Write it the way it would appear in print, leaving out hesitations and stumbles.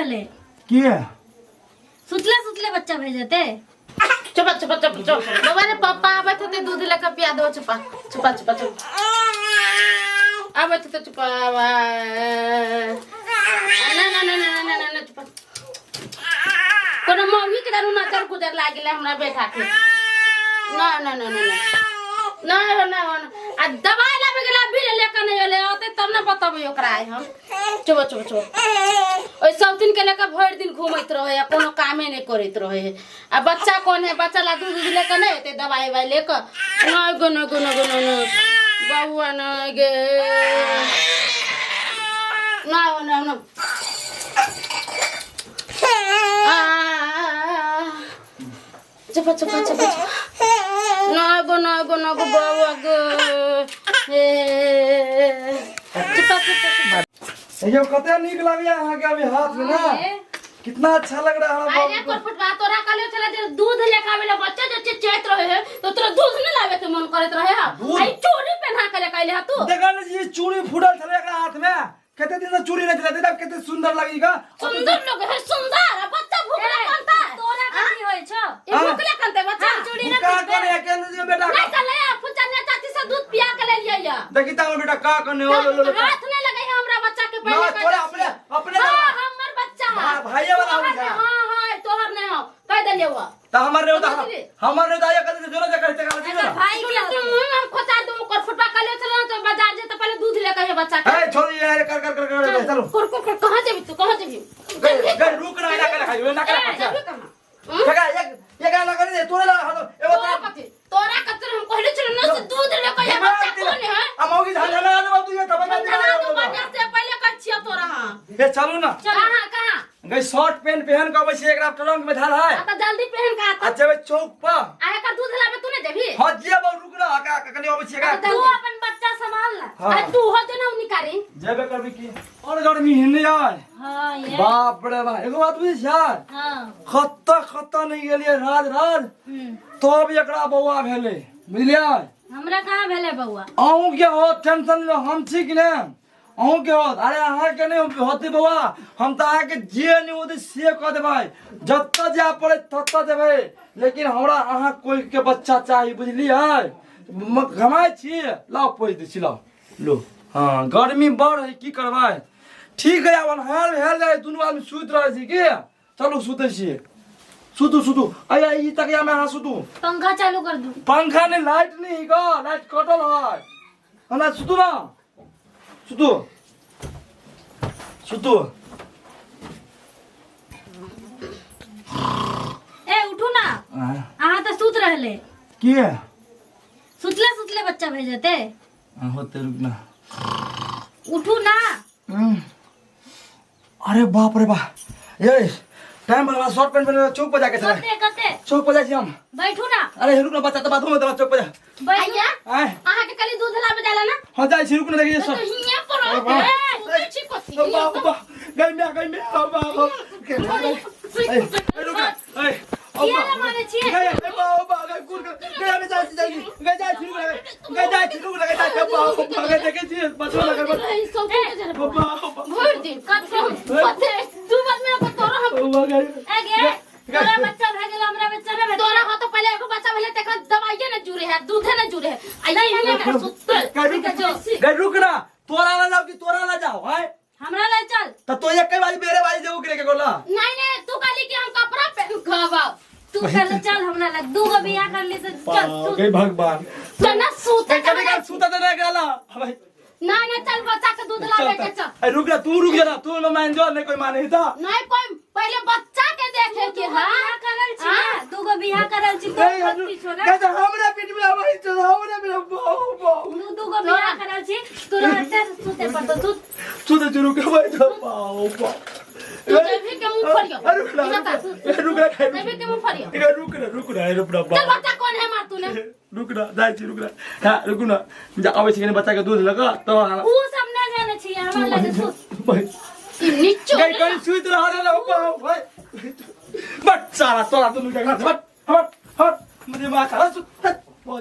रहले किए सुतले बच्चा भेजते। चुप चुप चुप चुप तुम्हारे पापा आवे थे दूध लेकर पिया दो। चुप चुप चुप चुप आवे थे चुप ना ना ना ना ना ना चुप कोनो मौगी के दारू नजर गुजर लागिले हमरा बेटा के। ना ना ना ना ना ना ना आ दवाई लाबे गेला भी लेकर नहीं ले ओते तब ना बताबे ओकरा आए हम। चुप चुप चुप ओइ सब दिन के लेकर भर दिन घूमत रहे कोनो कामे नहीं करत रहे। आ बच्चा कौन है बच्चा ला दूध लेकर नहीं होते दवाई वाई लेकर ना गुनो गुनो गुनो बाबूआ ना गे ना ना ना चुप चुप चुप ना गो बाबूआ गो चुप चुप ये कते निक लागिया अहाँ के अभी हाथ में ना कितना अच्छा लग रहा है। अरे कोरफुट बात तोरा काले चला जे दूध लेके आवेला बच्चा जो चेत रहे है तो तोरा दूध न लावे के मन करत रहे है। आई चूड़ी पहना के ले काले तू देखा ना ये चूड़ी फुटल छले एकरा हाथ में कते दिन से चूड़ी नहीं चला कितने सुंदर लगेगा। सुंदर लोग है सुंदर बच्चा भूखला कांता तोरा कथि होय छ ए भूखला कांते बच्चा चूड़ी न का करे के बेटा नहीं कर ले फुचन्या चाची से दूध पिया के ले लिया देखी ता बेटा का करने हो लो हाथ नहीं लगे हमरा बच्चा के पहले ना थोड़ा अपने हां हमर बच्चा है भाई वाला हो गया। हां हां तोहर नहीं हो कह देलिए वो ता हमारे ने दाया कर जोर से करते का ना भाई के हम खोता दूं कर फुटबा काले चला तो बाजार जे तो पहले दूध लेके है बच्चा के। ए छोड़ यार कर चलो कर कहां जेबी तू कहां जेबी गए रुक ना कर खाई ना कर जगह ये गाना कर दे तोरे लगा दो एगो तोरा कतर हम कहले चलो न से दूध लेके है बच्चा कौन है अमौगी झाला ना दे तू ये तब तू बजा से पहले कर छिया तोरा हां ये चलू ना कहां गई शॉर्ट पैंट पहन के बस एक ट्रंक में धाल है आता जल्दी पहन का आता अच्छा वे चौक पर आए कर दूध लाबे तू नहीं देबी हां जिया बा रुक ना का कनी अब छिएगा तू अपन बच्चा संभाल ला आ तू हो जे ना निकारी जेबे करबी की और गर्मी हिन्ने यार हां ये बाप रे बा एगो बात बुझी यार हां खत्ता नहीं गेलिए राज तब एकरा बौआ भेले बुझलिए हमरा कहां भेले बौआ अहू के हो टेंशन लो हम ठीक ने अहू के हो अरे अहाँ के नहीं होती बौआ हम तो अहाँ के जे नहीं होते से कह देबै जत्ता जा पड़े तत्ता देबै लेकिन हमरा अहाँ कोई के बच्चा चाहिए बुझलिए घमाय छी लाओ पोज दे छी लाओ लो हां गर्मी बढ़ है की करबै ठीक है अब हाल हेल जाए दुनू आदमी सुत रहे छी की चलो सुते छी सुतू आया ई तक या में हां सुतू पंखा चालू कर दू पंखा नहीं लाइट नहीं गा लाइट कटल है हमरा सुतू ना सुतू ए उठू ना अहाँ तो सुत रहले की सुतले बच्चा भेजते। होते रुक ना उठू ना अरे बाप रे बा ये टाइम बना शॉर्ट पैंट पहने चौक पर जाके चले कते चौक पर जाई हम बैठू ना अरे रुक ना बच्चा तो बाथरूम में चौक पर जा भैया आए आहा के कली दूध लाबे जाला ना हां जाई छी रुक ना देखिए तो सब हिया पर छी कोसी बाबा गई में बाबा रुक ए ये माने छी बाबा गई कुल गई में जाई बाबा देखे छी बचो लगा बाबा भर दिन कते तू बात में तोरा हम बाबा गई ए गे तोरा बच्चा भे गेल हमरा बच्चा ना तोरा हो तो पहले एगो बच्चा भेले तक दवाई ना जुरे है दूध ना जुरे है आई है ना सुत गई रुक ना तोरा ना जाओ कि तोरा ना जाओ हैं हमरा ले चल तो एक के बारी मेरे बारी जाओ के गोला नहीं तू काली के हम कपड़ा पहन खवाओ तू चल हमरा लग दू गो बियाह कर ले तो चल गई भगवान तना सूते कने का सूता तो नहीं गेला भाई ना चल बच्चा के दूध लावे के चल ए रुक जा तू न मान जो नहीं कोई माने था नहीं कोई पहले बच्चा के देखे के हां करल छी दू गो बियाह करल छी तो पति छोरा कहता हमरा पेट में आबै छ हमरा में बाबू दू गो बियाह करल छी तोरा हटे सुते पड़तो सुते जुरु के भाई तो बाबू तू भी के मुंह फरियो रुक ना खाई भी के मुंह फरियो रुक ना चल बच्चा कौन है मार तूने रुक ना जाई छी रुक ना हां रुक ना जा आबै छी बच्चा के दूध लगा तो ऊ सब ना जाने छी हमरा लगे सुत नीचो गई कहीं सुत रहा रे भाई बच्चा तोरा तो लगा हट मुझे मार